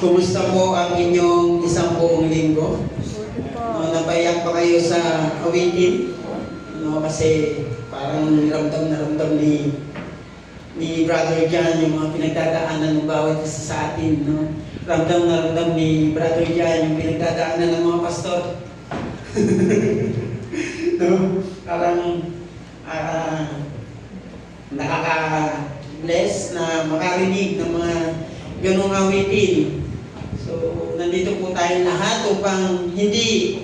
Kumusta po ang inyong isang buong linggo? Napayak pa kayo sa awitin? Kasi parang ramdam na ramdam ni Brother John yung mga pinagdadaanan ng bawat isa sa atin. No? Ramdam na ramdam ni Brother John yung pinagdadaanan ng mga pastor. No? Parang nakaka-bless na makarinig ng mga ganong awitin. So, nandito po tayo lahat upang hindi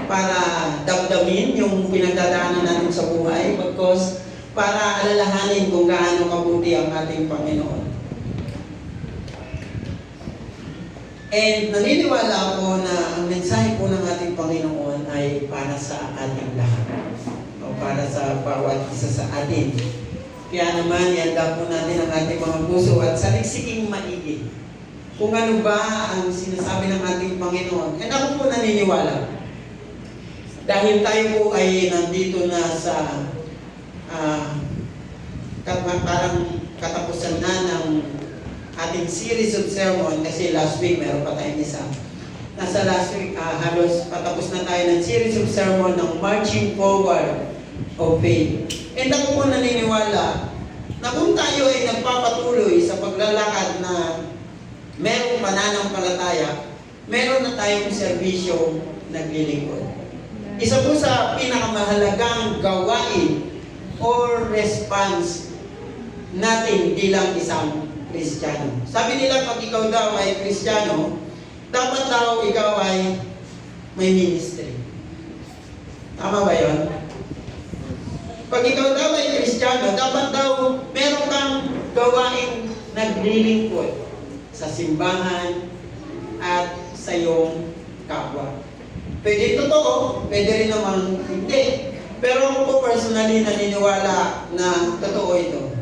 para damdamin yung pinagdadaanan natin sa buhay, bagkus para alalahanin kung gaano kabuti ang ating Panginoon. And naniniwala ako na ang mensahe po ng ating Panginoon ay para sa ating lahat. O para sa bawat isa sa atin. Kaya naman, ihanda po natin ang ating mga puso at saliksiking maigi. Kung ano ba ang sinasabi ng ating Panginoon. And ako po naniniwala. Dahil tayo po ay nandito na sa parang katapusan na ng ating series of sermon. Kasi last week, meron pa tayong isa. Nasa last week, halos patapos na tayo ng series of sermon ng Marching Forward of Faith. And ako po naniniwala na kung tayo ay nagpapatuloy sa paglalakad na merong pananampalataya, meron na tayong serbisyo naglilingkod. Isa po sa pinakamahalagang gawain or response natin bilang isang Kristiyano. Sabi nila pag ikaw daw ay Kristiyano, dapat daw ikaw ay may ministry. Tama ba yun? Pag ikaw daw ay Kristiyano, dapat daw meron kang gawaing naglilingkod sa simbahan at sa iyong kapwa. Pwede totoo, pwede rin naman hindi. Pero ako po personally naniniwala na totoo ito.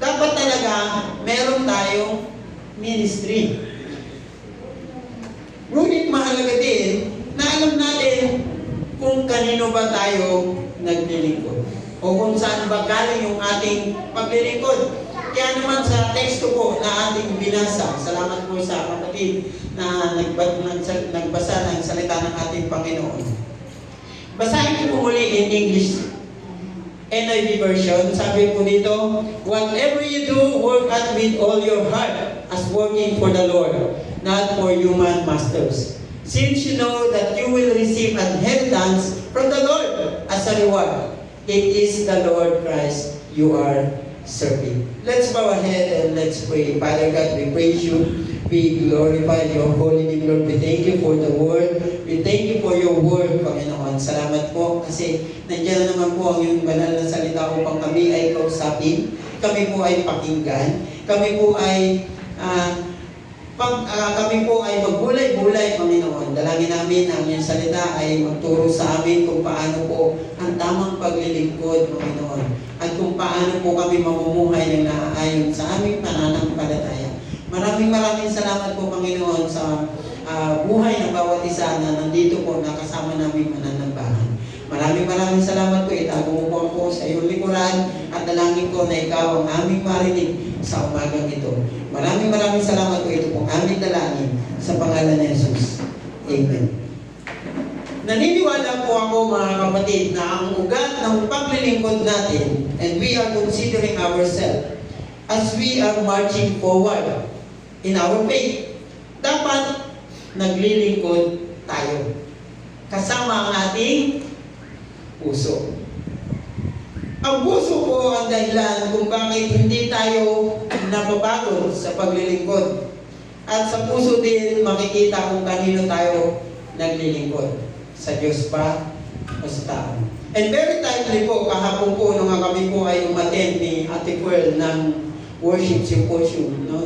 Dapat talaga meron tayong ministry. Ngunit mahalaga din na alam natin kung kanino ba tayo naglilingkod. O kung saan ba galing yung ating paglilingkod. Kaya naman sa teksto po na ating binasa, salamat po sa kapatid na nagbasa ng salita ng ating Panginoon. Basahin ko po muli in English NIV version. Sabi po dito, whatever you do, work at with all your heart as working for the Lord, not for human masters. Since you know that you will receive an inheritance from the Lord as a reward. It is the Lord Christ you are serving. Let's bow ahead and let's pray. Father God, we praise you. We glorify your holy name, Lord. We thank you for the word. We thank you for your word, Panginoon. Salamat po kasi nandiyan naman po ang iyong banal na salita upang kami ay kausapin. Kami po ay pakinggan. Kami po ay magbulay-bulay, Panginoon. Dalangin namin ang iyong salita ay magturo sa amin kung paano po ang tamang paglilingkod, Panginoon. At kung paano po kami mamumuhay ng naaayon sa aming pananampalataya. Maraming salamat po, Panginoon, sa buhay ng bawat isa na nandito po nakasama namin mananambahan. Maraming salamat po. Itago mo po ako sa iyong likuran at dalangin ko na ikaw ang aming marinig sa umagang ito. Maraming salamat po. Ito po aming dalangin sa pangalan ni Jesus. Amen. Naniniwala po ako, mga kapatid, na ang ugat ng paglilingkod natin, and we are considering ourselves as we are marching forward in our faith, dapat naglilingkod tayo. Kasama ang ating puso. Ang puso po ang dahilan kung bakit hindi tayo napapagod sa paglilingkod. At sa puso din makikita kung kanino tayo naglilingkod. Sa Diyos ba o sa tao? And very timely po, kahapon po nung kami po ay umattend ni Ate Pearl ng worship symposium. No?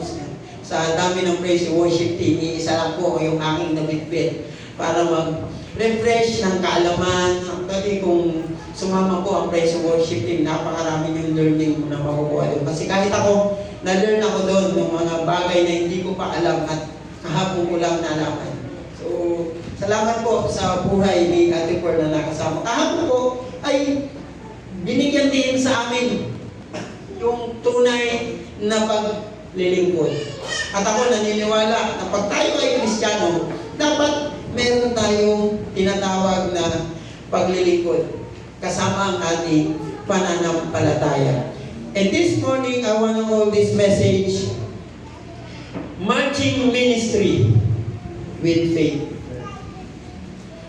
Sa dami ng praise worship team, iisa lang po yung aking nabitbit para mag-refresh ng kaalaman. Actually, kung sumama po ang praise worship team, napakarami yung learning na makukuha doon. Kasi kahit ako, na-learn ako doon ng mga bagay na hindi ko pa alam at kahapon ko lang nalaman. So, salamat po sa buhay ni Ate Pearl na nakasama. Kahapon po ay binigyan din sa amin yung tunay na paglilingkod. At ako naniniwala na pag tayo ay Kristiyano, dapat meron tayong tinatawag na paglilingkod kasama ang ating pananampalataya. And this morning, I want to call this message, Marching Ministry with Faith.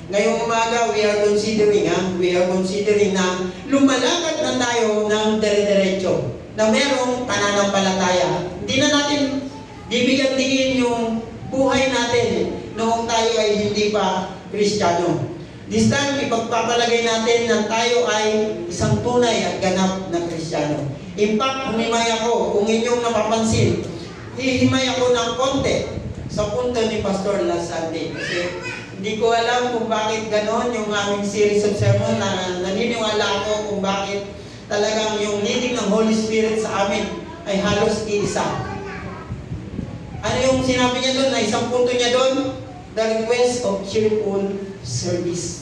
Ngayong umaga, we are considering na lumalakad na tayo ng dire-diretso, na merong pananampalataya. Hindi na natin bibigyan diin yung buhay natin noong tayo ay hindi pa Kristiyano. This time, ipagpapalagay natin na tayo ay isang tunay at ganap na Kristiyano. In fact, humimay ako, kung inyong napapansin, hihimay ako ng konti sa punto ni Pastor last Sunday. Kasi hindi ko alam kung bakit ganon yung aming series of sermon, na naniniwala ako kung bakit talagang yung leading ng Holy Spirit sa amin ay halos iisa. Ano yung sinabi niya doon, na isang punto niya doon? The request of cheerful service.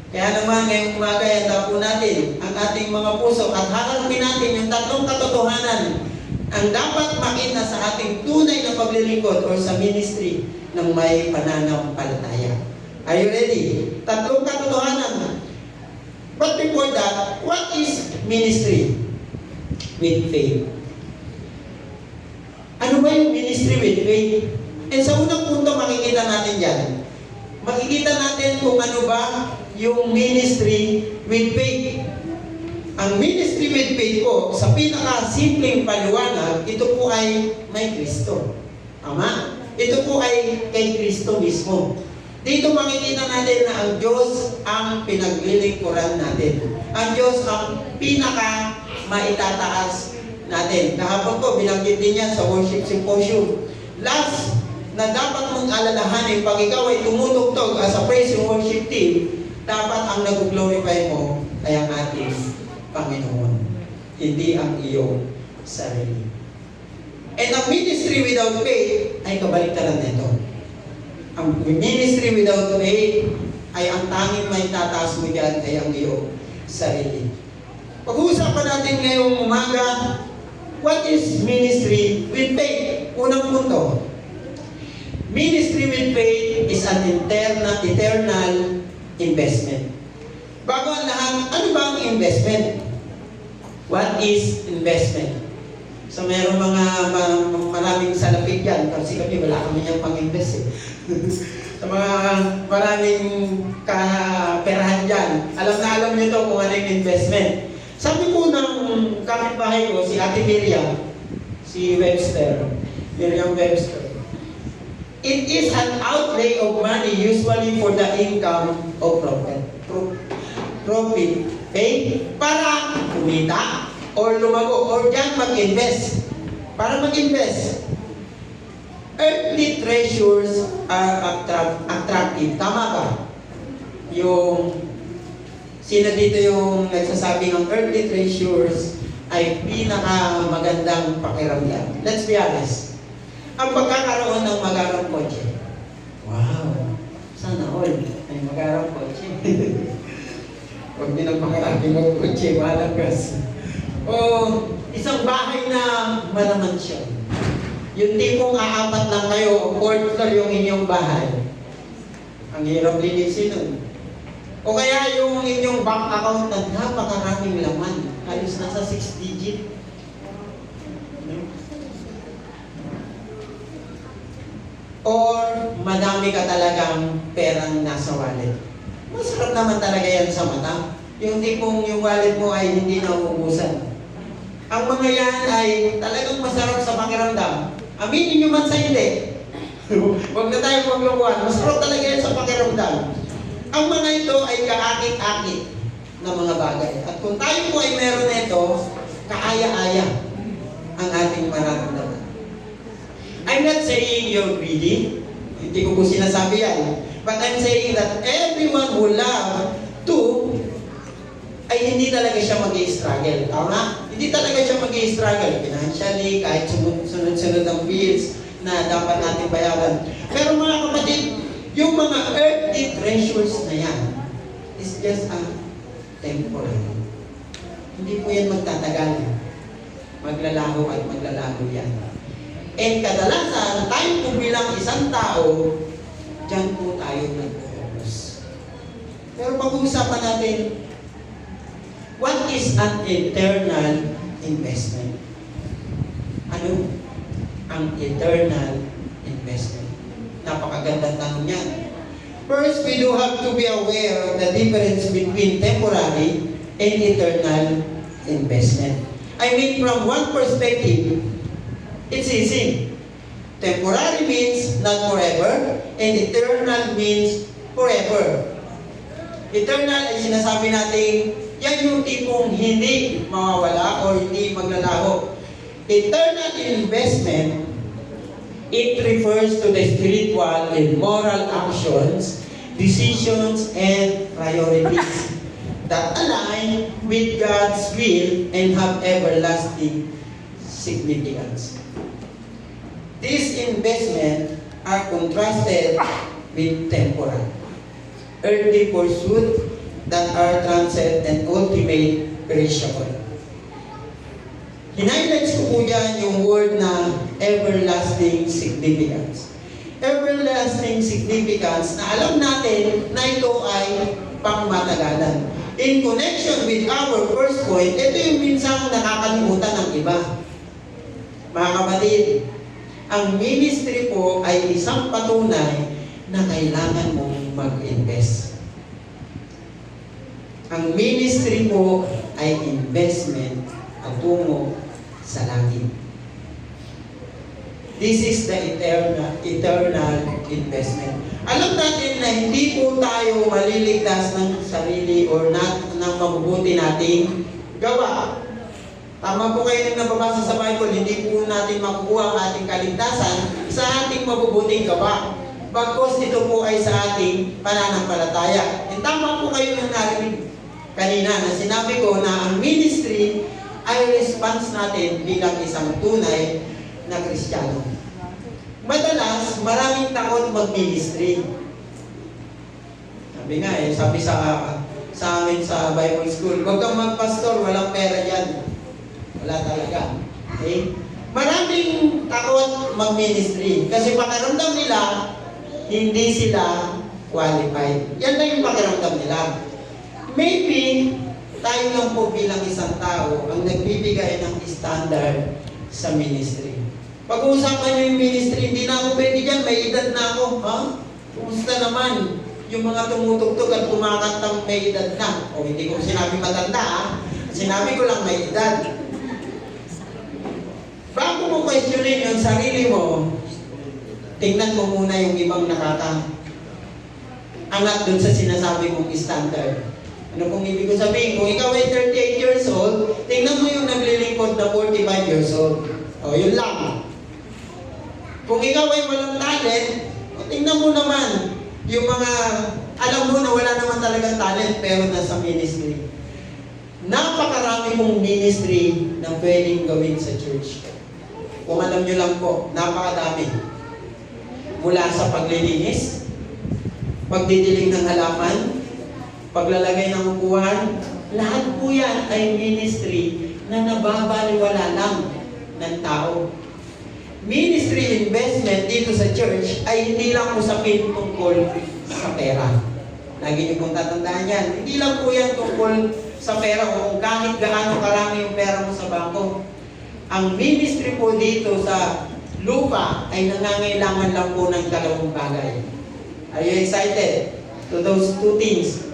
Kaya naman ngayong umaga, yata po natin ang ating mga puso at haharapin natin yung tatlong katotohanan ang dapat makita sa ating tunay na paglilingkod o sa ministry ng may pananampalataya. Are you ready? Tatlong katotohanan. But before that, what is ministry with faith? Ano ba yung ministry with faith? And sa unang punto, makikita natin yan. Makikita natin kung ano ba yung ministry with faith. Ang ministry with faith po, sa pinaka-simpleng paliwanag, ito po ay may Kristo. Tama? Ito po ay kay Kristo mismo. Dito makikita natin na ang Diyos ang pinaglilingkuran natin. Ang Diyos ang pinaka-maitataas natin. Kahapon po, binanggit din yan sa worship symposium. Last na dapat mong alalahanin pag ikaw ay tumutugtog as a praise and worship team, dapat ang nag-glorify mo ay ang ating Panginoon, hindi ang iyong sarili. And ang ministry without faith ay kabaliktaran nito. Ang ministry without faith ay ang tanging may tataas mo dyan ay ang iyong sarili. Pag-uusapan natin ngayong umaga, what is ministry with faith? Unang punto, ministry with faith is an eternal investment. Bago ang lahat, ano ba ang investment? What is investment? So mayroong maraming salapit yan, kasi kami wala kami niyang pang-invest eh. Sa mga maraming kaperahan dyan, alam niyo to kung ano yung investment. Sabi po ng kapitbahay ko, si Ate Miriam Webster, it is an outlay of money usually for the income of profit. Para kumita or lumago or dyan mag-invest. Para mag-invest. Earthly treasures are attractive. Tama ba? Yung sino dito yung nagsasabi ng earthly treasures ay pinaka-magandang pakiramdam. Let's be honest. Ang pagkakaroon ng magarang kotse. Wow! Sana all ay magarang kotse. Huwag din ang pakiramdam ng kotse, malagas. O isang bahay na malamansyon. Yung tipong aapat lang kayo, fourth floor yung inyong bahay. Ang hirap linisin nun. O kaya yung inyong bank account na napakaraming laman. Halos nasa 6 digit. Or madami ka talagang perang nasa wallet. Masarap naman talaga yan sa mata. Yung tipong yung wallet mo ay hindi na uubusan. Ang mga yan ay talagang masarap sa pakiramdam. Aminin nyo man sa hindi. Huwag na tayo maglukuhan. Masarap talaga yan sa pakiramdam. Ang mga ito ay kaakit-akit na mga bagay. At kung tayo po ay meron nito, kaaya-aya ang ating mararamdaman. I'm not saying you're greedy. Hindi ko po sinasabi yan. But I'm saying that everyone who love to ay hindi talaga siya mag-i-struggle. Tama? Hindi talaga siya mag-i-struggle financially, kahit sunod-sunod ang bills na dapat natin bayaran. Pero mga kapatid, yung mga earthly treasures na yan is just a temporary. Hindi po yan magtatagal. Maglalaho at maglalaho yan. And kadalasan, tayo po bilang isang tao, dyan po tayo nag-focus. Pero pag-uusapan natin, what is an eternal investment? Ano ang eternal investment? Napakagandang tanong yan. First, we do have to be aware of the difference between temporary and eternal investment. I mean, from one perspective, it's easy. Temporary means not forever, and eternal means forever. Eternal ay sinasabi natin, yan yung tipong hindi mawawala o hindi maglalaho. Eternal investment, it refers to the spiritual and moral actions, decisions, and priorities that align with God's will and have everlasting significance. These investments are contrasted with temporal, earthly pursuits that are transient and ultimate perishable. Hinighlights ko po yan yung word na everlasting significance. Everlasting significance na alam natin na ito ay pangmatagalan. In connection with our first point, ito yung minsang nakakalimutan ng iba. Mga kapatid, ang ministry po ay isang patunay na kailangan mong mag-invest. Ang ministry po ay investment patungo sa langit. This is the eternal investment. Alam natin na hindi po tayo maliligtas ng sarili or ng mabubuti nating gawa. Tama po kayo nang nababasa sa Bible, hindi po natin makukuha ang ating kaligtasan sa ating mabubuting gawa. Bagkus ito po ay sa ating pananampalataya. And tama po kayo nang narinig kanina na sinabi ko na ang ministry ay response natin bilang isang tunay na Kristiyano. Madalas, maraming takot mag-ministry. Sabi sa amin sa Bible School, huwag kang mag-pastor, walang pera yan. Wala talaga. Okay? Maraming takot mag-ministry kasi pakiramdam nila, hindi sila qualified. Yan na yung pakiramdam nila. Maybe, tayo lang po bilang isang tao ang nagbibigay ng standard sa ministry. Pag-uusapan nyo yung ministry, hindi na ako pwede dyan, may edad na ako. Ha? Kumusta naman? Yung mga tumutugtog at kumakantang may edad na. O hindi ko sinabi matanda, ha? Sinabi ko lang may edad. Bago mo questionin yung sarili mo, tingnan mo muna yung ibang nakaka-angat dun sa sinasabi mong standard. Ano kung ibig ko sabihin? Kung ikaw ay 38 years old, tingnan mo yung naglilingkod na 45 years old. O, yun lang. Kung ikaw ay walang talent, tingnan mo naman yung mga, alam mo na wala naman talagang talent pero nasa ministry. Napakarami mong ministry na pwedeng gawin sa church. Kung alam nyo lang po, napakadami. Mula sa paglilinis, pagdidilig ng halaman, paglalagay ng upuan, lahat po yan ay ministry na nababaliwala lang ng tao. Ministry investment dito sa church ay hindi lang usapin tungkol sa pera. Lagi niyo pong tatandaan yan. Hindi lang po yan tungkol sa pera o kung kahit gaano karami yung pera mo sa bangko. Ang ministry po dito sa lupa ay nangangailangan lang po ng dalawang bagay. Are you excited to those two things?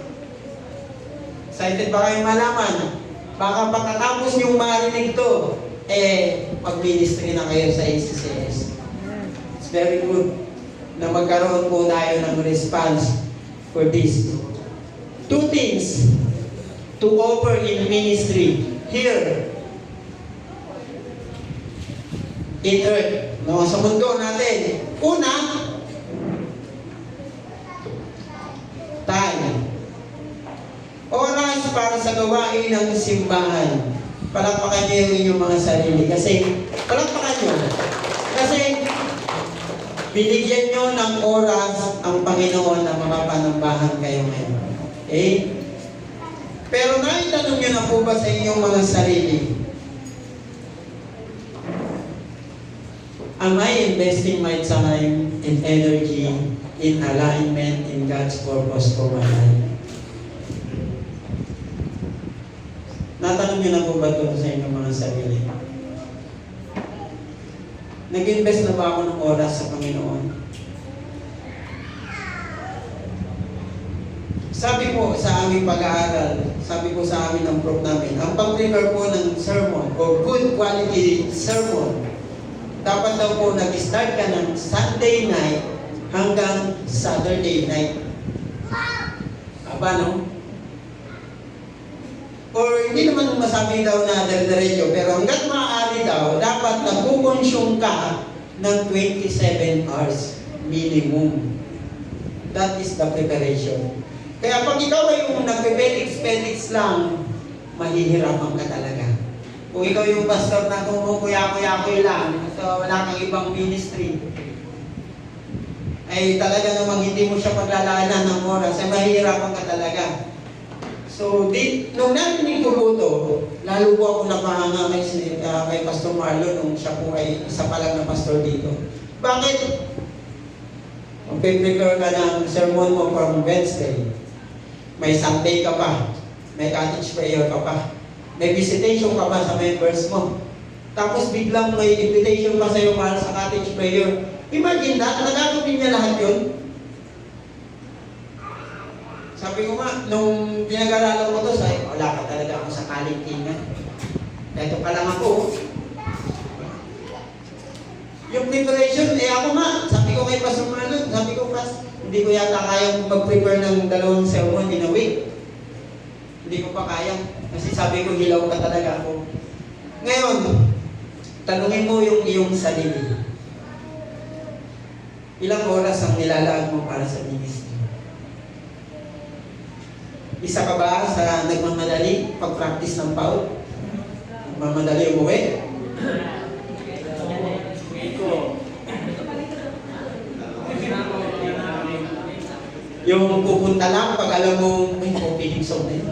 Excited ba kayong malaman? Baka pagkatapos yung marinig to, mag-ministry na kayo sa ACCS. It's very good na magkaroon po tayo ng response for this. Two things to offer in ministry here in earth. No, sa mundo natin. Una, time. Oras para sa gawain ng simbahan. Palakpakan niyo yung inyong mga sarili. Kasi, palakpakan niyo. Kasi, binigyan niyo ng oras ang Panginoon na makapanambahan kayo ngayon. Okay? Pero naitanong niyo na po ba sa inyong mga sarili? Am I investing my time and energy in alignment in God's purpose for my life? Natanong niyo na po ba ito sa inyong mga sarili? Nag-invest na ba ako ng oras sa Panginoon? Sabi po sa aming pag-aaral, sabi po sa amin ng prof namin, ang pag-prepare po ng sermon o good quality sermon, dapat daw po nag-start ka ng Sunday night hanggang Saturday night. Aba, no? Or hindi naman masabi daw na dire-diretso, pero hanggat maaari daw, dapat nagkukonsume ka ng 27 hours minimum. That is the preparation. Kaya pag ikaw ay yung nagpe-petix lang, mahihirapan ka talaga. Kung ikaw yung pastor na kumukuya-kuya-kuya lang, so wala kang ibang ministry, ay talaga namang hindi mo siya paglalaanan ng oras, ay mahihirapan ka talaga. So, nung narinig ko po ito, lalo po ako napahanga kay Pastor Marlon nung siya po ay isa pa lang na pastor dito. Bakit? Mag-prepare ka ng sermon mo from Wednesday. May Sunday ka pa. May cottage prayer ka pa. May visitation ka pa sa members mo. Tapos biglang may invitation pa sa'yo para sa cottage prayer. Imagine that, nagagawin niya lahat yun. Sabi ko nga, nung pinag-aralan ko to, sabi, wala ka talaga ako sa kalintingan. Dito pa lang ako. Yung preparation, ako nga, sabi ko kay Pastor Marlon, sabi ko, hindi ko yata kayang mag-prepare ng 2 sermon in a week. Hindi ko pa kaya. Kasi sabi ko, hilaw ka talaga ako. Ngayon, tanungin mo yung iyong sarili. Ilang oras ang nilalaan mo para sa ministry? Isa ka ba sa nagmamadali pag-practice ng PAW? Nagmamadali umuwi? Yung pupunta lang pag alam mo may opening song na yun.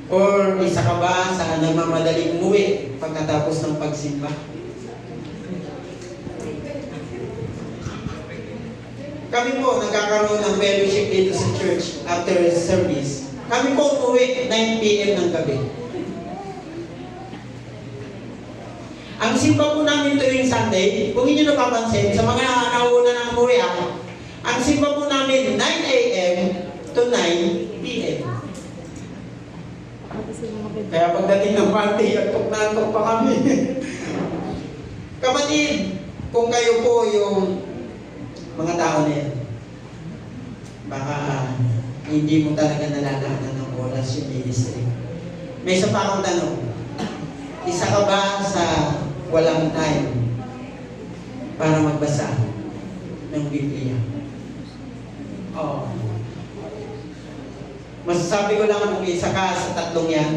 Or isa ka ba sa nagmamadaling umuwi pagkatapos ng pagsimba? Kami po nagkakaroon ng fellowship dito sa church after service. Kami po umuwi 9 p.m. ng gabi. Ang simba po namin tuwing Sunday, kung hindi nyo napapansin, sa mga nauna ng umuwi ang simba po namin 9 a.m. to 9 p.m. Kaya pagdating ng party, antok pa kami. Kapatid, kung kayo po yung mga tao na yan, baka hindi mo talaga nalalahanan ng oras yung ministry. May isa pa akong tanong. Isa ka ba sa walang time para magbasa ng Biblia? Oo. Masasabi ko lang kung isa ka sa tatlong yan,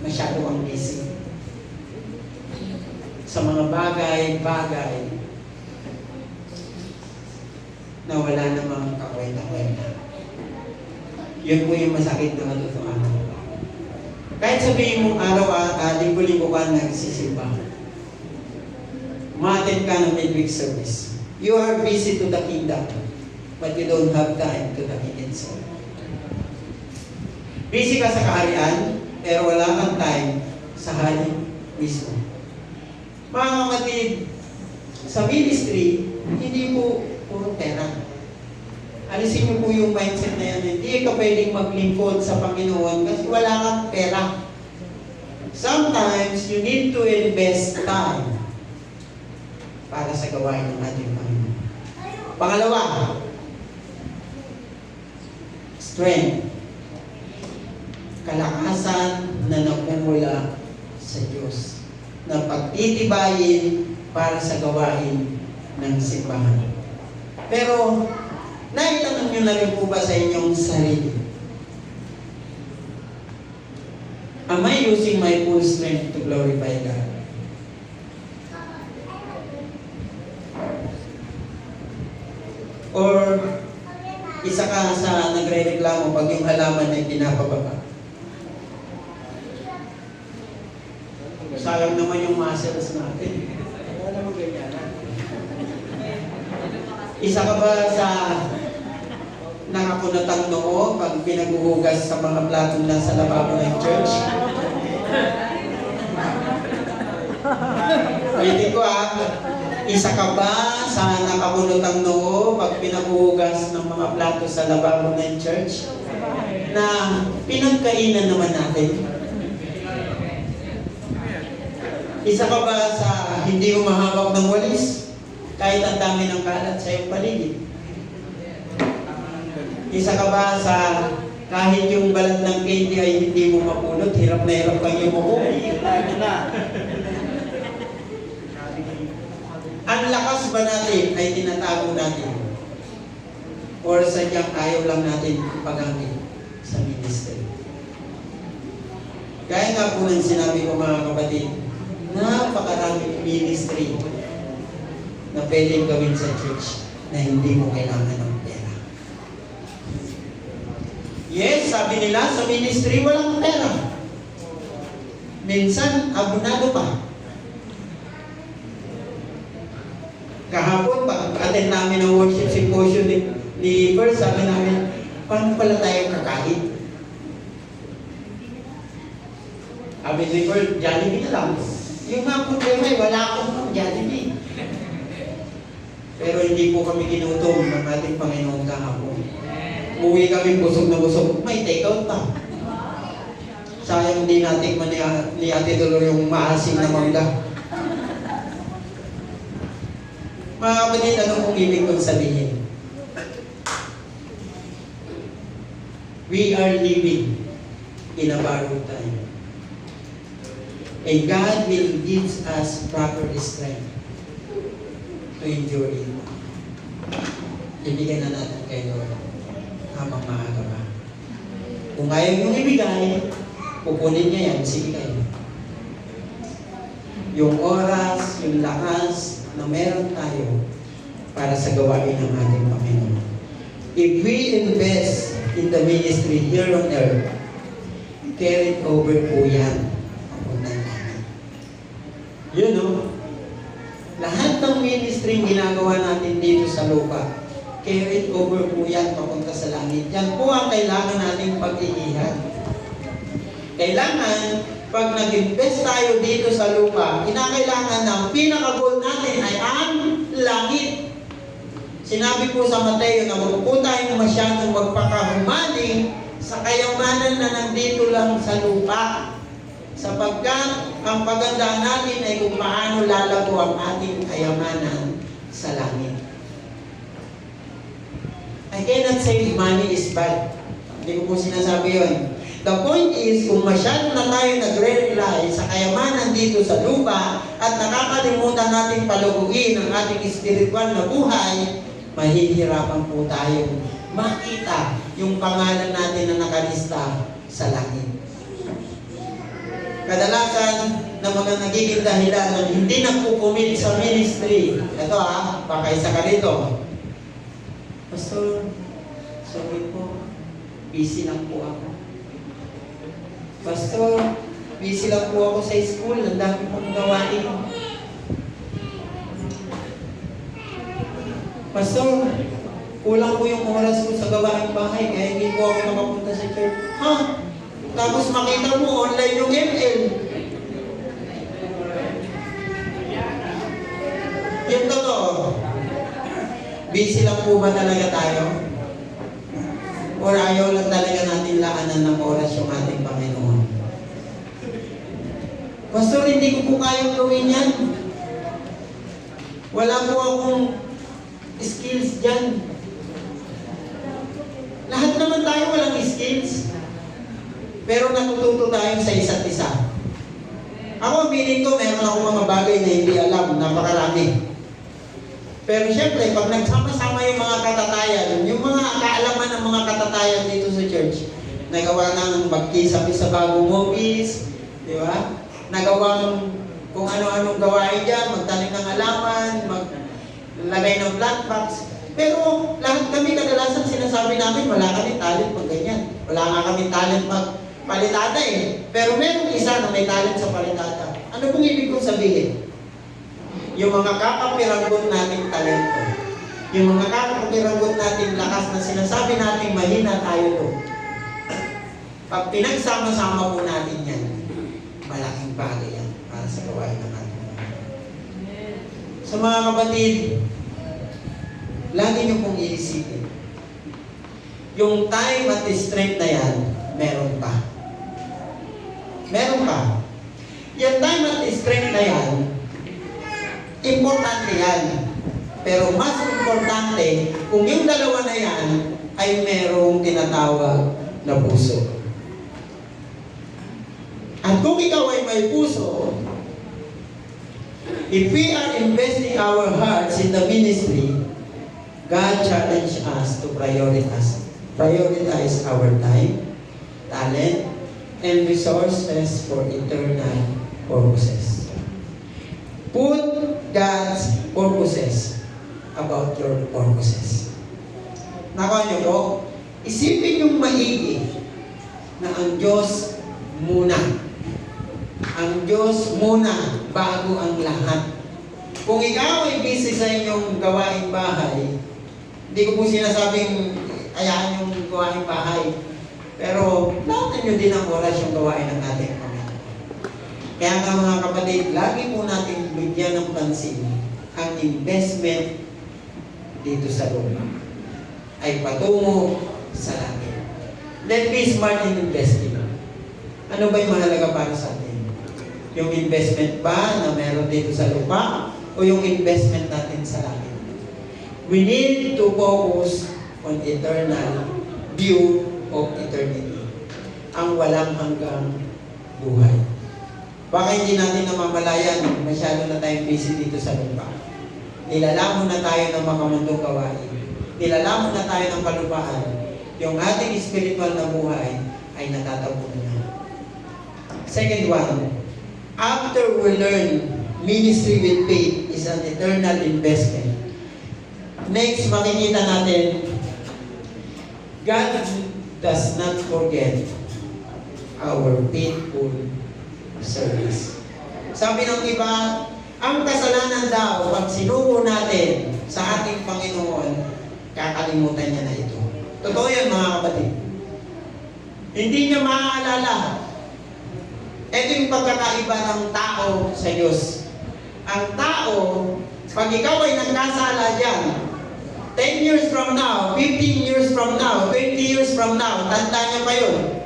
masyado kang busy. Sa mga bagay-bagay na wala namang kakwenta-kwenta. Yun po yung masakit na matutuan. Kahit sabihin mong linggo-linggo ka nagsisimba, ma-attend ka ng midweek service. You are busy to the kingdom, but you don't have time to the hidden soul. Busy ka sa kaharian, pero wala kang time sa hari mismo. Mga kapatid, sa ministry, hindi po puro pera. Alisin niyo po yung mindset na yan. Hindi ka pwedeng maglingkod sa Panginoon kasi wala kang pera. Sometimes, you need to invest time para sa gawain ng ating Panginoon. Pangalawa, strength. Kalakasan na nagmumula sa Diyos na pagtitibayin para sa gawain ng simbahan. Pero, naitanong nyo na rin po ba sa inyong sarili? Am I using my full strength to glorify God? Or isa ka sa nagre-reklamo pag yung halaman ay pinapababa? Sayang naman yung muscles natin. Wala naman ganyan. Isa ka ba sa nakakunatang noo pag pinaghuhugas sa mga plato na sa lababo ng church? Ulitin ko isa ka ba sa nakakunatang noo pag pinaghuhugas ng mga plato sa lababo ng church na pinagkainan naman natin? Isa ka ba sa hindi humahawak ng walis kahit ang dami ng kalat sa iyong paligid? Isa ka ba sa kahit yung balat ng candy ay hindi mo mapulot, hirap na hirap kang yumuko? Ang lakas ba natin ay tinatago natin? Or sadyang ayaw lang natin ipagamit sa ministry? Kaya nga po nang sinabi ko mga kapatid, napakaraming ministry na pwedeng gawin sa church na hindi mo kailangan ng pera. Yes, sabi nila sa ministry walang pera. Minsan, abunado pa. Kahapon, pag-attend namin ng worship symposium ni First, sabi namin, paano pala tayo kakain? Sabi ni First, Jollibee na lang. Yung mga problema wala akong Jollibee. Pero hindi po kami ginutom ng ating Panginoon kahapon. Uwi kami busog na busog, may take-out pa. Sayang hindi natikman ni Ate Dolor yung maasim na mangga. Mga kapatid, ano kung ibig kong sabihin? We are living in a borrowed time. And God will give us proper strength to endure it. Ibigay na natin kay Lord habang maaga pa. Kung ayaw niyong ibigay, kukunin niya yan, sige kayo. Yung oras, yung lakas na meron tayo para sa gawain ng ating Panginoon. If we invest in the ministry here on earth, carry over po yan. Yun, no? Lahat ng ministry ginagawa natin dito sa lupa, carry over po yan papunta sa langit. Yan po ang kailangan nating pag-iihan. Kailangan, pag nag-invest tayo dito sa lupa, kinakailangan na ang pinaka-goal natin ay ang langit. Sinabi po sa Mateo na huwag po tayong masyadong magpakahumaling sa kayamanan na nandito lang sa lupa. Sapagkat ang pagandaan natin ay kung paano lalago ang ating kayamanan sa langit. I cannot say money is bad. Hindi ko po sinasabi yun. The point is, kung masyado na tayo nagre-rely sa kayamanan dito sa lupa at nakakalimutan natin paluguin ang ating espiritual na buhay, mahihirapan po tayong makita yung pangalan natin na nakalista sa langit. Kadalasan na mga nagiging dahilan na hindi nagkukumit sa ministry. Ito baka isa ka rito. Pastor, sorry po, busy lang po ako. Pastor, busy lang po ako sa school, ang dami pong gawain. Pastor, kulang po yung oras ko sa gawaing bahay, kaya hindi po ako makapunta sa church. Ha? Tapos makita mo online yung ML. Yung totoo. Busy lang po ba talaga tayo? Or ayaw lang talaga natin laanan ng oras yung ating Panginoon? Pastor, hindi ko po kayang gawin yan. Wala po akong skills dyan. Lahat naman tayo walang skills. Pero natututo tayo sa isa't isa. Ako, feeling ko, meron ako mga bagay na hindi alam, napakarami. Pero syempre, pag nagsama-sama yung mga katatayan, yung mga kaalaman ng mga katatayan dito sa church, nagawa ng magkisabi sa bagong movies, di ba? Nagawa kung ano-anong gawain dyan, magtanim ng halaman, maglagay ng black box. Pero lahat kami kadalasan sinasabi namin, wala kami talent pag ganyan. Wala nga kami talent palitada eh. Pero merong isa na may talent sa palitada. Ano pong ibig kong sabihin? Yung mga kakapiranggot nating talento, yung mga kakapiranggot nating lakas na sinasabi nating mahina tayo to, pag pinagsama-sama po natin yan, malaking bagay yan para sa gawain ng ating mga. So mga kapatid, lagi niyo pong iisipin, yung time at strength na yan, meron pa. Meron pa. Yung time at strength na yan, importante yan. Pero mas importante, kung yung dalawa na yan, ay merong tinatawag na puso. At kung ikaw ay may puso, if we are investing our hearts in the ministry, God challenged us to prioritize our time, talent, and resources for eternal purposes. Put God's purposes about your purposes. Nakuha niyo po, isipin yung maigi na ang Diyos muna. Ang Diyos muna bago ang lahat. Kung ikaw ay busy sa inyong gawaing bahay, hindi ko po sinasabing ayahan yung gawaing bahay. Pero lahat nyo din ang oras yung gawain ng ating Panginoon. Kaya nga mga kapatid, lagi po natin bigyan ng pansin ang investment dito sa lupa ay patungo sa langit. Let be smart in investing. Ano ba yung mahalaga para sa atin? Yung investment ba na meron dito sa lupa o yung investment natin sa langit? We need to focus on eternal view of eternity. Ang walang hanggang buhay. Baka hindi natin namamalayan, masyado na tayong busy dito sa lupa. Nilalamon na tayo ng mga mundong gawain. Nilalamon na tayo ng kalupaan. Yung ating spiritual na buhay ay natatabunan na. Second one, after we learn ministry with faith is an eternal investment. Next, makikita natin, God does not forget our faithful service. Sabi ng iba, ang kasalanan daw, pag sinuko natin sa ating Panginoon, kakalimutan niya na ito. Totoo yan mga kapatid. Hindi niya maaalala. Ito yung pagkakaiba ng tao sa Diyos. Ang tao, pag ikaw ay nagkasala dyan, 10 years from now, 15 years from now, 20 years from now, tanda niya pa yun.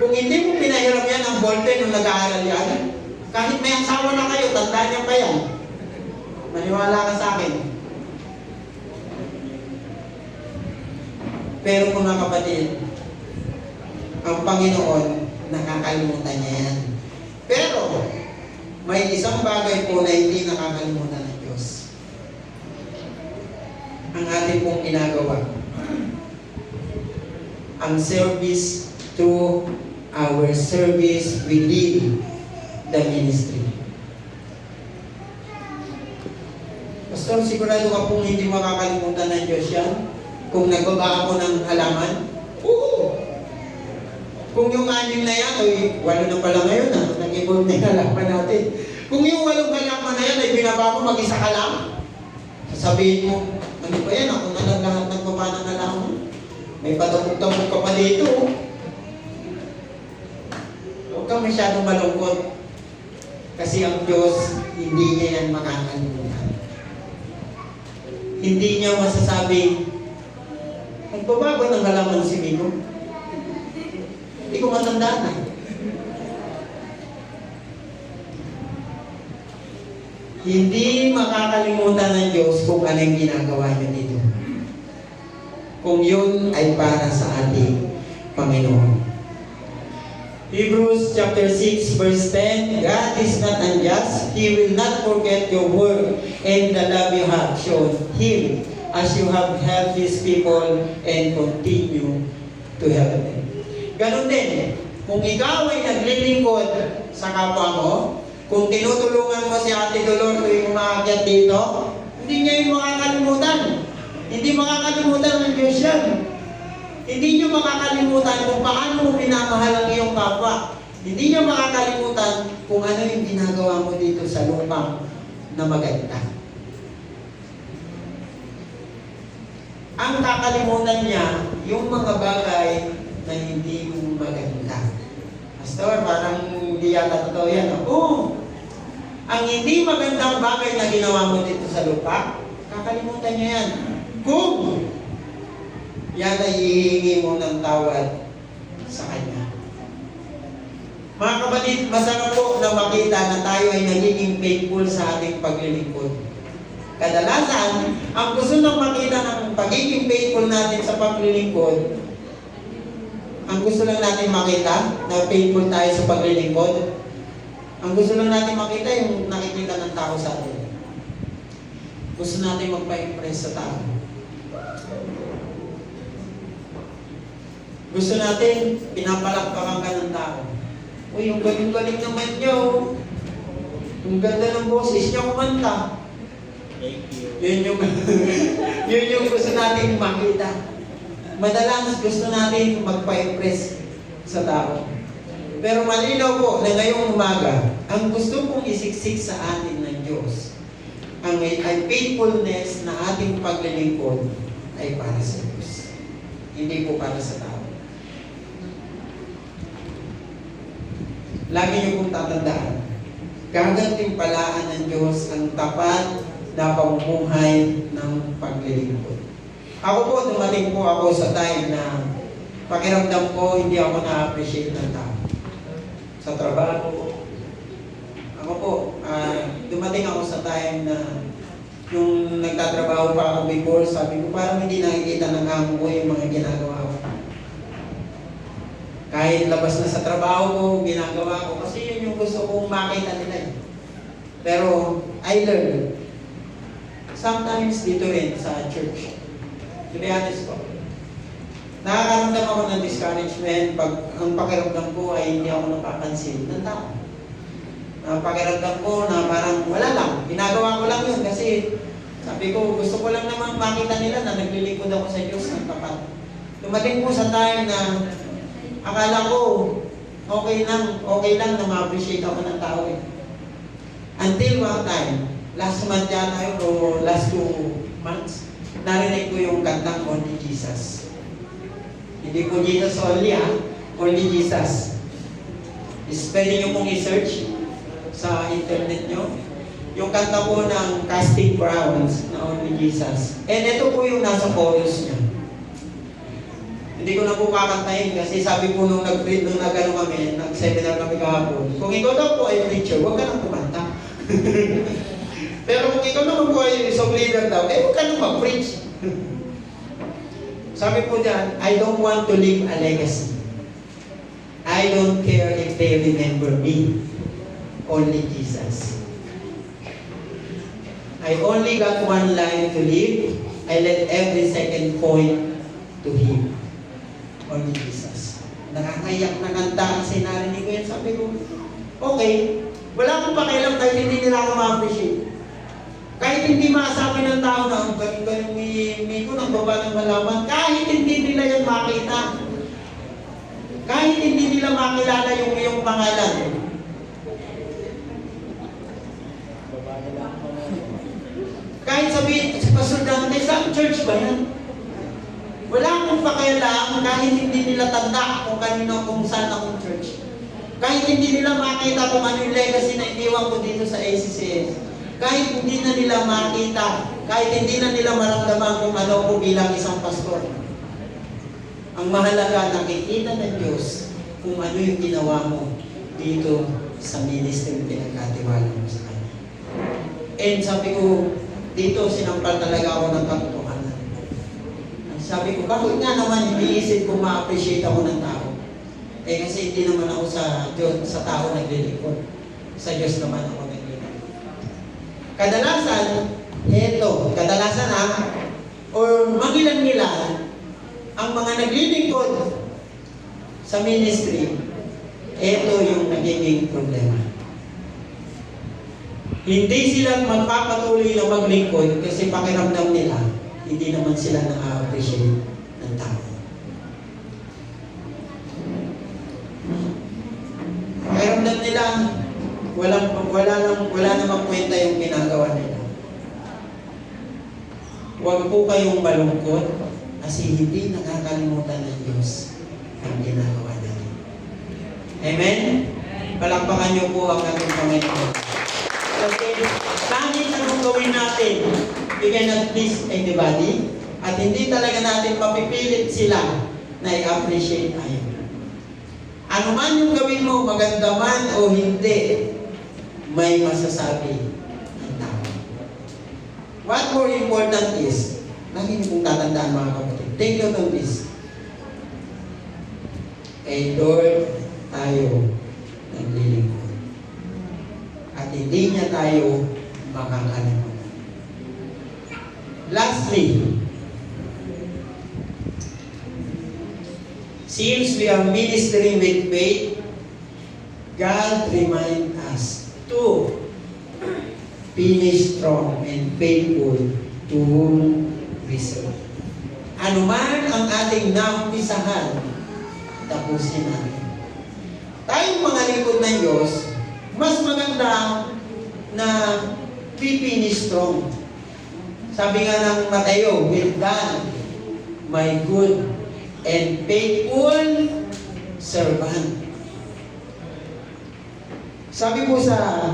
Kung hindi mo pinahiram yan ang ballpen nung nag-aaral yan, kahit may asawa na kayo, tanda niya pa yan. Maniwala ka sa akin. Pero mga kapatid, ang Panginoon, nakakalimutan niya yan. Pero, may isang bagay po na hindi nakakalimutan ng Diyos. Ang ating pong ginagawa. Ang service through our service within the ministry. Pastor, sigurado ka pong hindi makakalimutan ng Diyos yan? Kung nagbaba ako ng halaman? Oo! Kung yung 6 na yan, ay 8 na pala ngayon na, nag-evolve na yung halaman natin. Kung yung 8 halaman na yan, ay binaba mo mag-isa ka lang. Sabihin mo, ano ba yan? Ako na lang lahat ng baba ng halaman. May patapog-tapog ka pa dito. Huwag kang masyadong malungkot. Kasi ang Diyos, hindi niya yan makakalimutan. Hindi niya masasabing, nagbabago ng halaman si Miko. Hindi ko matandaan na. Hindi makakalimutan ng Diyos kung ano yung ginagawa niyo dito. Kung yun ay para sa ating Panginoon. Hebrews chapter 6 verse 10, God is not unjust. He will not forget your work and the love you have shown Him as you have helped His people and continue to help them. Ganon din, kung ikaw ay naglilingkod sa kapwa mo, kung tinutulungan mo si Ate Dolor tuwing umaakyat dito, hindi niya yung makakalimutan. Hindi makakalimutan ng Diyos yan. Hindi nyo makakalimutan kung paano mo minamahal ang iyong kapwa. Hindi nyo makakalimutan kung ano yung ginagawa mo dito sa lupa na maganda. Ang kakalimutan niya, yung mga bagay na hindi maganda. Pastor, parang hindi yata totoo yan. Oo. Ang hindi magandang bagay na ginawa mo dito sa lupa, kakalimutan niya yan. Kung yan ay hihingi mo ng tawad sa Kanya. Mga kapatid, masarap po na makita na tayo ay nagiging faithful sa ating paglilingkod. Kadalasan, ang gusto nang makita ng pagiging faithful natin sa paglilingkod, ang gusto lang natin makita na faithful tayo sa paglilingkod, ang gusto lang natin makita yung nakikita ng tao sa atin. Gusto natin magpa-impress sa tao. Gusto natin, pinapalakpakan ka ng tao. Uy, yung galing-galing naman niya, oh. Yung ganda ng boses niya kumanta. Thank you. Yun yung gusto natin makita. Madalas gusto natin magpa-impress sa tao. Pero malinaw po na ngayong umaga, ang gusto kong isiksik sa atin ng Diyos, ang faithfulness na ating paglilingkod ay para sa Diyos. Hindi po para sa tao. Lagi niyo pong tatandaan, gagantimpalaan ng Diyos ang tapat na pamumuhay ng paglilingkod. Ako po, dumating po ako sa time na pakiramdam ko hindi ako na-appreciate ng tao. Sa trabaho, ako po, dumating ako sa time na yung nagtatrabaho pa ako before, sabi ko parang hindi nakikita ng amo ko yung mga ginagawa ko. Kahit labas na sa trabaho ko, ginagawa ko, kasi yun yung gusto kong makita nila. Pero, I learned. Sometimes dito rin sa church. To be honest po. Nakakaramdam ako ng discouragement pag ang pakiramdam ko ay hindi ako napapansin ng tao. Ang pakiramdam ko na parang wala lang. Ginagawa ko lang yun kasi sabi ko, gusto ko lang naman makita nila na naglilingkod ako sa Diyos ng tapat. Dumating po sa time na akala ko, okay lang na ma-appreciate ako ng tao eh. Until one time, last month yata o last 2 months, narinig ko yung kantang Only Jesus. Hindi po Jesus only Only Jesus. Pwede nyo pong i-search sa internet nyo. Yung kanta po ng Casting Crowns na Only Jesus. And ito po yung nasa chorus niya. Hindi ko na po kakantahin kasi sabi po nung nag-ano kami, nag-seminar kami kahapon, kung ikaw daw po ay preacher, huwag ka nang kumanta. Pero kung ikaw naman po ay song leader daw, huwag ka nang mag-preach. Sabi po dyan, I don't want to leave a legacy. I don't care if they remember me. Only Jesus. I only got one life to live. I let every second point to Him. Only Jesus. Nakakayak na kanta kasi narinig ko yan. Sabi ko, okay, wala akong pakialam kahit hindi nila ako ma-appreciate. Kahit hindi masabi ng tao na ang galing-galing ni ko ng baba ng halaman, kahit hindi nila yan makita. Kahit hindi nila makilala yung iyong pangalan. Kahit sabihin, si Pastor Dante, saan church ba yan? Wala akong pakialam kahit hindi nila tanda kung kanino, kung saan akong church. Kahit hindi nila makita kung ano yung legacy na iniwan ko dito sa ACCS. Kahit hindi na nila makita, kahit hindi na nila maramdaman kung ano ko bilang isang pastor. Ang mahalaga, nakikita ng Diyos kung ano yung ginawa mo dito sa ministry na pinagkatiwala mo sa Kanya. And sabi ko, dito sinampal talaga ako ng katotohanan. Sabi ko, bakit nga naman iniisip ko ma-appreciate ako ng tao? Eh kasi hindi naman ako sa Diyos, sa tao naglilingkod. Sa Diyos naman ako naglilingkod. Kadalasan or mangilan-ngilan, ang mga naglilingkod sa ministry, ito yung nagiging problema. Hindi sila magpapatuloy na maglingkod kasi pakiramdam nila, hindi naman sila na-appreciate ng tao. alam nila, wala namang kwenta yung ginagawa nila. Huwag po kayong malungkot kasi hindi nakakalimutan ng Diyos ang ginagawa natin. Amen? Palakpakan niyo po ang ating Panginoon. Kasi kahit anong gawin natin, we cannot please anybody at hindi talaga natin mapipilit sila na i-appreciate tayo. Ano man yung gawin mo, maganda man o hindi, may masasabi ang tao. What more important is, lagi niyo pong tatandaan mga kapatid, take note of this. Kay Lord tayo naglilingkod. At hindi niya tayo makakalimutan. Lastly, since we are ministering with faith, God reminds us to finish strong and faithful to whom we serve. Ano man ang ating naumpisahan, tapusin natin. Tayong mga lingkod ng Diyos, mas maganda na finish strong. Sabi nga ng Mateo, well done, my good and faithful servant. Sabi po sa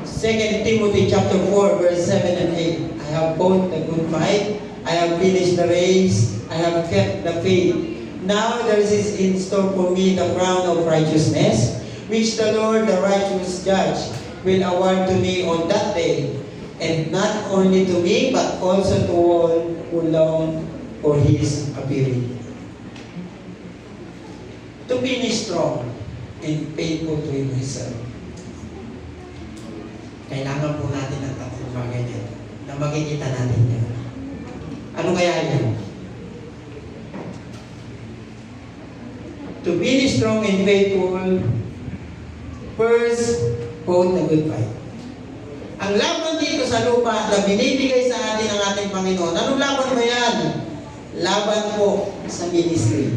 2 Timothy chapter 4 verse 7 and 8, I have fought the good fight, I have finished the race, I have kept the faith. Now there is in store for me the crown of righteousness, which the Lord, the righteous judge, will award to me on that day, and not only to me, but also to all who long for His appearing. To finish strong and faithful to Himself. Kailangan po natin ang tatlong bagay nito na makikita natin yan. Ano kaya yan? To be strong and faithful, first, quote the good fight. Ang laban dito sa lupa na binibigay sa atin ng ating Panginoon, anong laban ba yan? Laban po sa ministry.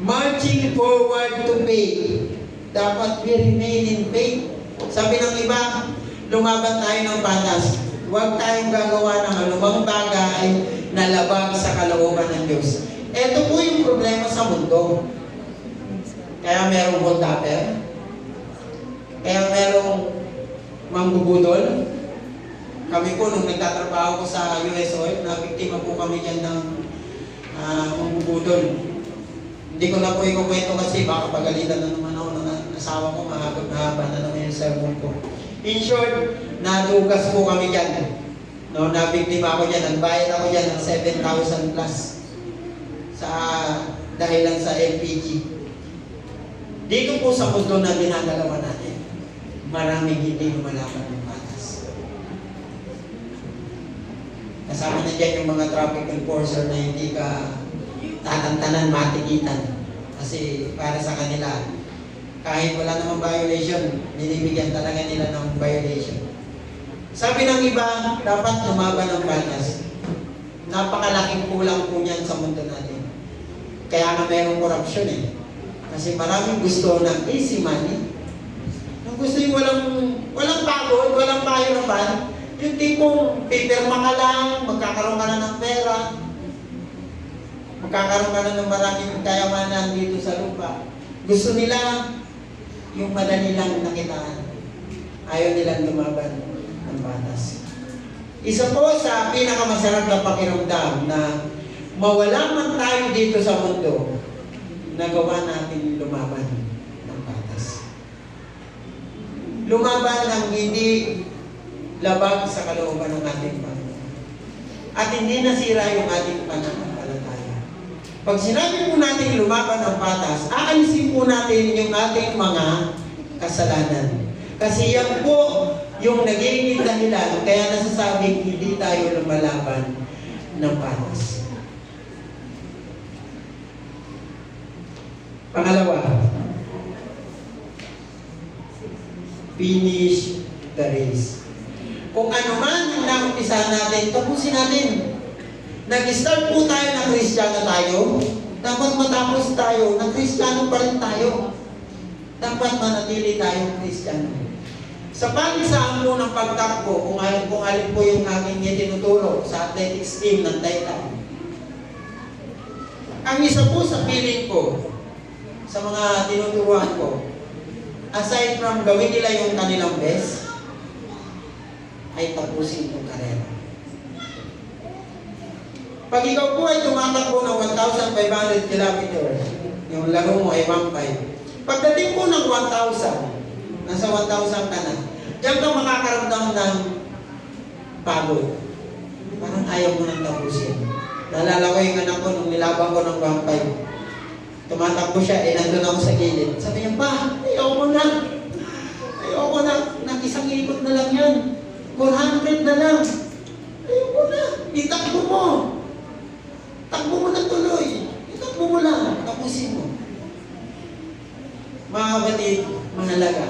Marching forward to faith. Dapat we remain in faith. Sabi ng iba, lumaban tayo ng patas. Huwag tayong gagawa ng anumang bagay na labag sa kalooban ng Diyos. Ito po yung problema sa mundo. Kaya merong hold-upper. Kaya merong mangbubudol. Kami po, nung nagtatrabaho ko sa US Oil, nabiktima po kami dyan ng mangbubudol. Hindi ko na po ikukwento kasi baka pagalitan na naman ako ng asawa ko, mahaba na naman yung sermon ko. In short, nadugas po kami dyan. No, nabiktima ako dyan, nagbayad ako dyan ng 7,000 plus dahil lang sa LPG. Dito po sa mundo na ginagalawan natin, maraming hindi lumalaban ng batas. Kasama na dyan yung mga traffic enforcer na hindi ka tatantanan, matikitan. Kasi para sa kanila, kahit wala namang violation, binibigyan talaga nila ng violation. Sabi ng iba, dapat lumaban ng batas. Napakalaking kulang po niyan sa mundo natin. Kaya nga mayroong korupsyon eh. Kasi maraming gusto ng easy money. Ang gusto yung walang pagod, walang pahirapan. Yung tipong pipirma ka lang, magkakaroon ka na ng pera. Magkakaroon ka na ng maraming kayamanan dito sa lupa. Gusto nila yung madali lang nakitaan. Ayaw nilang lumaban ng batas. Isa po sa pinakamasarap na pakiramdam na mawala man tayo dito sa mundo, nagawa natin lumaban ng batas. Lumaban ng hindi labag sa kalooban ng ating Panginoon. At hindi nasira yung ating pananampalataya. Pag sinabi po natin lumaban ng batas, aalisin po natin yung ating mga kasalanan. Kasi yan po yung nagiging dahilan kaya nasasabing hindi tayo lumalaban ng batas. Pangalawa, finish the race. Kung ano man yung naumpisahan natin, tapusin natin. Nag-start po tayo na Kristiyano tayo, dapat matapos tayo, na Kristiyano pa rin tayo. dapat manatili tayong Kristiyano. Sa panisaan po ng pagtakbo, kung alin po yung aking itinuturo sa athletics team ng Taytay, ang isa po sa piling ko, sa mga tinuturuan ko, aside from gawin nila yung kanilang best, ay tapusin yung karera. Pag ikaw po ay tumatakbo ng 1,500 kilometers, yung laro mo ay 1.5. Pagdating po ng 1,000, nasa 1,000 ka na, diyan ka makakaramdam ng pagod. Parang ayaw mo nang tapusin. Naalala ko yung anak ko nung nilabang ko ng 1.5. Tumatakbo siya, nandun ako sa gilid. Sabi niya, pa, ayoko na. Ayoko na. Nag-isang ikot na lang yan. 400 na lang. Ayoko na. Itakbo mo. Takbo mo na tuloy. Itakbo mo lang. Tapusin mo. Mga kapatid, mahalaga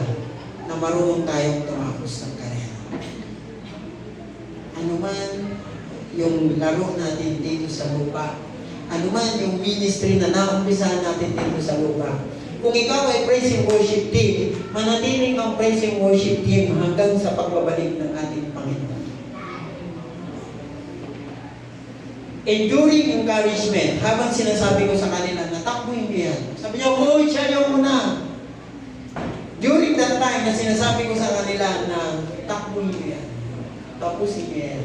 na marunong tayong tumapos ng karera. Ano man yung laro natin dito sa lupa, ano man yung ministry na naumpisahan natin dito sa lupa. Kung ikaw ay praise and worship team, manatiling ang praise and worship team hanggang sa pagbabalik ng ating Panginoon. Enduring encouragement, habang sinasabi ko sa kanila, natakbuhin niyo yan. Sabi niya, Coach, ayaw mo na. During that time na sinasabi ko sa kanila na takbuhin niyo yan. Tapusin niyo yan.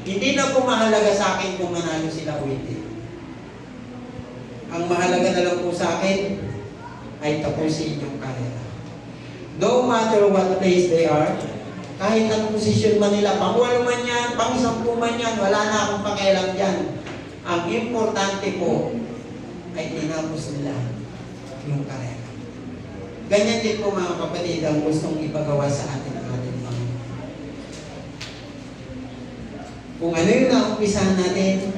Hindi na po mahalaga sa akin kung manalo sila o hindi. Ang mahalaga na lang po sa akin ay tapusin yung karera. No matter what place they are, kahit anong posisyon man nila, pang-walo man yan, pang-10 man yan, wala na akong pakialam dyan. Ang importante po ay tinapos nila yung karera. Ganyan din po mga kapatid ang gustong ipagawa sa atin ng ating Panginoon. Kung ano yung naumpisahan natin,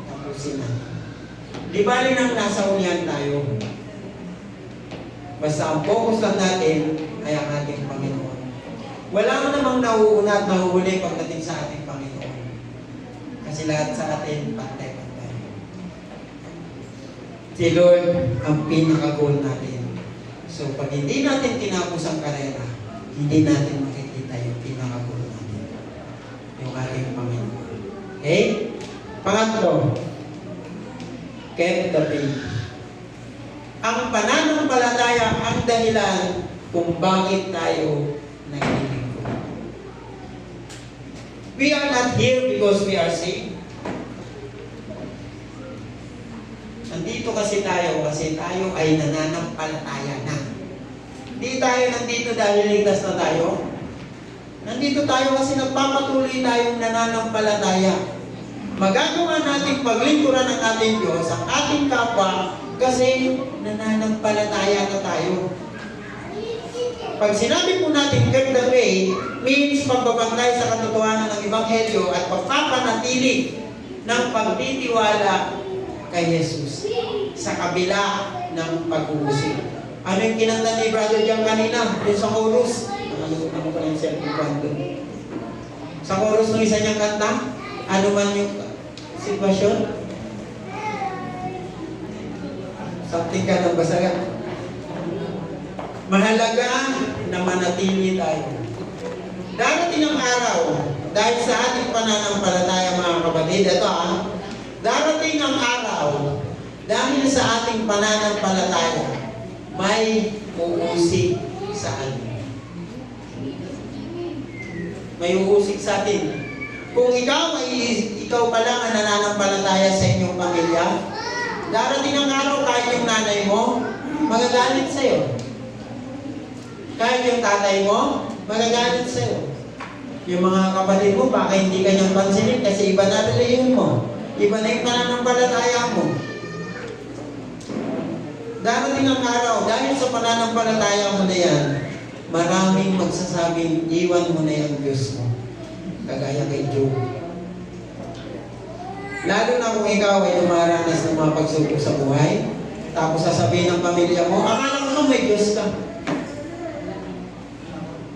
tapusin natin. Di bali nang nasa ulian tayo. Basta ang focus lang natin ay ang ating Panginoon. Wala mo namang nauuna at nahuhuli pagdating sa ating Panginoon. Kasi lahat sa atin, pantay-pantay. Si Lord ang pinaka-goal natin. So, pag hindi natin tinapos ang karera, hindi natin makikita yung pinaka-goal natin. Yung ating Panginoon. Okay? Pangatlo, keep the faith. Ang pananampalataya ang dahilan kung bakit tayo naglilingkod. We are not here because we are saved. Nandito kasi tayo ay nananampalataya na. Hindi tayo nandito dahil ligtas na tayo. Nandito tayo kasi nagpapatuloy tayong nananampalataya. Magagawa natin paglingkuran ng ating Diyos, ang ating kapwa, kasi nananampalataya na tayo. Pag sinabi po natin keep the faith, means pagbabantay sa katotohanan ng Ebanghelyo at pagpapanatili ng pagtitiwala kay Jesus sa kabila ng pag-uusig. Ano yung kinanta ni Brother Jan kanina? Yung sa chorus. Ano pa yung cellphone ko doon? Sa chorus ng isa niyang kanta, ano man yung sitwasyon? Something ka ng basagan. Mahalaga na manatili tayo. Darating ang araw, dahil sa ating pananampalataya mga kapatid, darating ang araw, dahil sa ating pananampalataya, may uusig sa atin. May uusig sa atin. Kung ikaw pa lang ang nananampalataya sa inyong pamilya, darating ang araw kahit yung nanay mo, magagalit sa'yo. Kahit yung tatay mo, magagalit sa'yo. Yung mga kapatid mo, baka hindi ka niyang pansinin kasi iba na reliyon mo. Iba na yung pananampalataya mo. Darating ang araw, dahil sa pananampalataya mo na yan, maraming magsasabing, iwan mo na yung Diyos mo. Kagaya kay Job. Lalo na kung ikaw ay dumaranas ng mga pagsubok sa buhay, tapos sasabihin ng pamilya mo, akala ko may Diyos ka.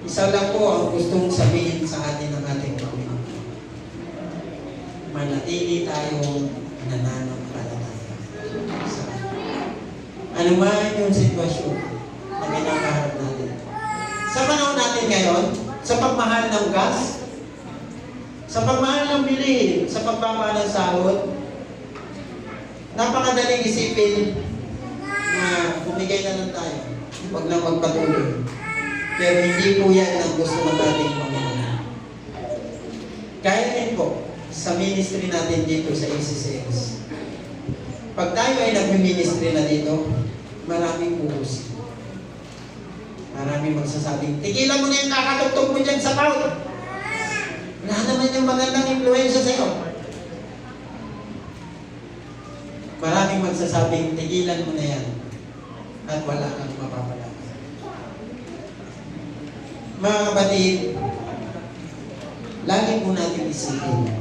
Isa lang po ang gustong sabihin sa atin ng ating Panginoon. Manatili tayong nananampalataya sa atin. Ano man yung sitwasyon na kinakaharap Sa panahon natin ngayon, sa pagmahal ng gas, sa pagmahal ng bilihin, sa pagbaba ng sahod, napakadaling isipin na bumigay na lang tayo. Huwag lang magpatuloy. Pero hindi po yan ang gusto ng ating Panginoon. Kaya din po, sa ministry natin dito sa ACCS, pag tayo ay nag-ministry na dito, maraming puhusin. Maraming magsasabing, tigilan mo na yung kakatugtog mo dyan sa crowd. Wala naman yung magandang influensya sa'yo. Maraming magsasabing, tigilan mo na yan. At wala kang mapapalaki. Mga kapatid, lagi po natin isipin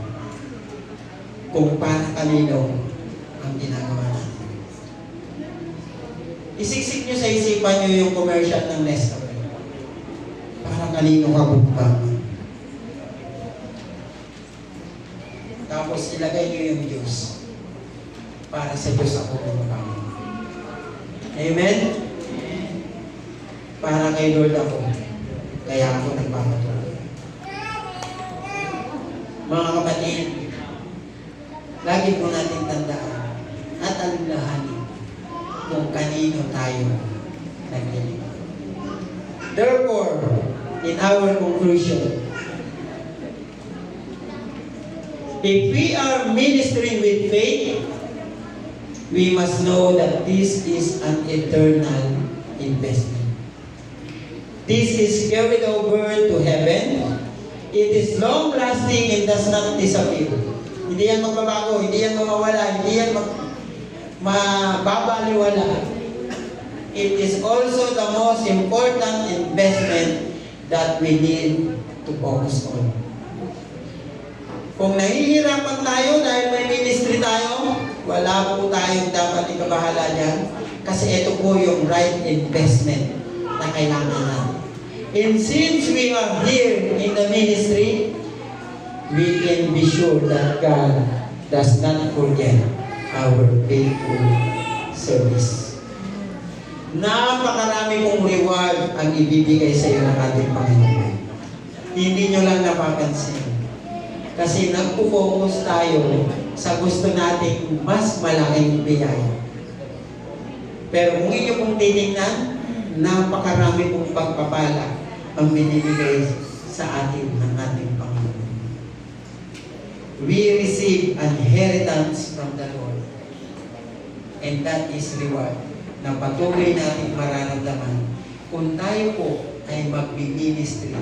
kung para kanino ang ginagawa natin. Isiksik nyo sa isipan nyo yung commercial ng Nescafe. Para kanino ka bumaba. Tapos ilagay nyo yung Diyos. Para sa Diyos ako bumaba. Amen? Para kay Lord ako. Kaya ako nagpapatuloy. Mga kapatid, lagi po natin tandaan at alalahanin kung kanino tayo naglilingkod. Therefore, in our conclusion, if we are ministering with faith, we must know that this is an eternal investment. This is carried over to heaven. It is long-lasting and does not disappear. Hindi yan magbabago, hindi yan mawawala, hindi yan mababaliwala. It is also the most important investment that we need to focus on. Kung nahihirapan tayo dahil may ministry tayo, wala po tayong dapat ikabahala dyan kasi ito po yung right investment na kailangan natin. And since we are here in the ministry, we can be sure that God does not forget our faithful service. Napakarami pong reward ang ibibigay sa iyo ng ating Panginoon. Hindi nyo lang napapansin. Kasi nagpo-focus tayo sa gusto nating mas malaking biyaya. Pero kung inyo pong tinignan, napakarami pong pagpapala ang binibigay sa atin ng ating Panginoon. We receive an inheritance from the Lord. And that is reward na patuloy natin mararamdaman kung tayo po ay magbi-ministry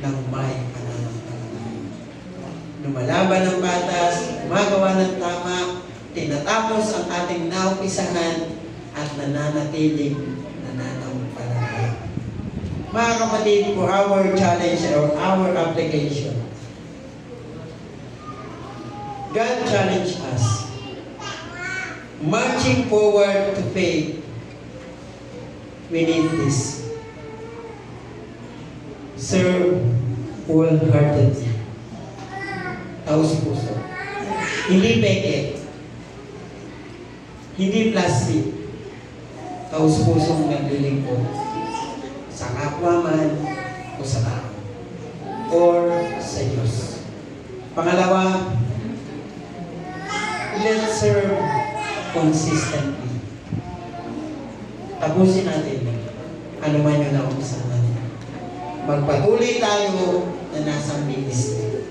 ng may pananampalataya. Lumalaban ng batas, gumagawa ng tama, tinatapos ang ating naumpisahan at nananatiling nananampalataya. Mga kapatid, for our challenge or our application, God challenged us. Marching forward to faith, we need this. Serve wholeheartedly. Taos puso. Hindi peke. Hindi plastic. Taos pusong naglilingkod. Sa kapwa man o sa tao. Or sa Diyos. Pangalawa, let's serve consistently. Tapusin natin ano man yung naumpisa natin. Magpatuloy tayo na nasa ministry.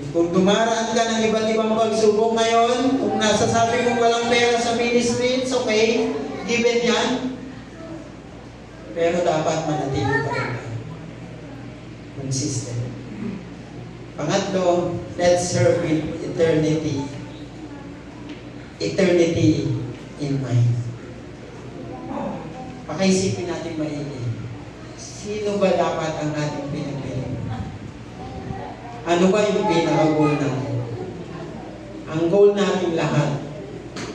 Kung dumaraan ka ng iba't ibang pagsubok ngayon, kung nasasabi mong walang pera sa ministry, it's okay. Given yan. Pero dapat manatili pa rin tayo. Consistent. Pangatlo, let's serve with eternity. Eternity in mind. Pakaisipin natin maigi. Sino ba dapat ang ating pinagpiling? Ano ba yung pinaka-goal natin? Ang goal natin lahat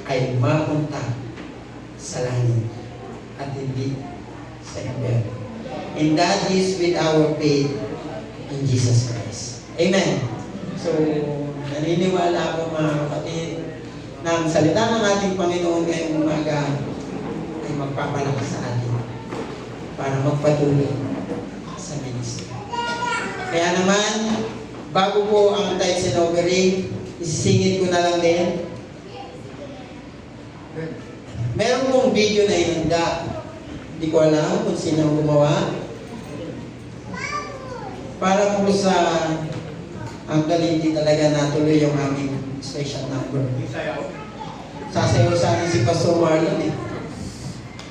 ay mapunta sa langit at hindi sa impyerno. And that is with our faith in Jesus Christ. Amen. So, naniniwala ako mga kapatid na ang salita ng ating Panginoon ngayong umaga ay magpapalakas sa atin. para magpatuloy sa ministry. Kaya naman, bago po ang tithes and offering, isisingit ko na lang din. Meron pong video na inanda. Hindi ko alam kung sino ang gumawa. Para po sa hanggang hindi talaga natuloy yung aming special number. Sasayaw sa akin si Pastor Marlon eh.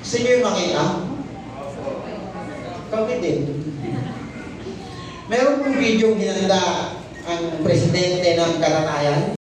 Gusto niyo yung makita? Kami din. Meron pong video ginanda ang presidente ng Karatayan.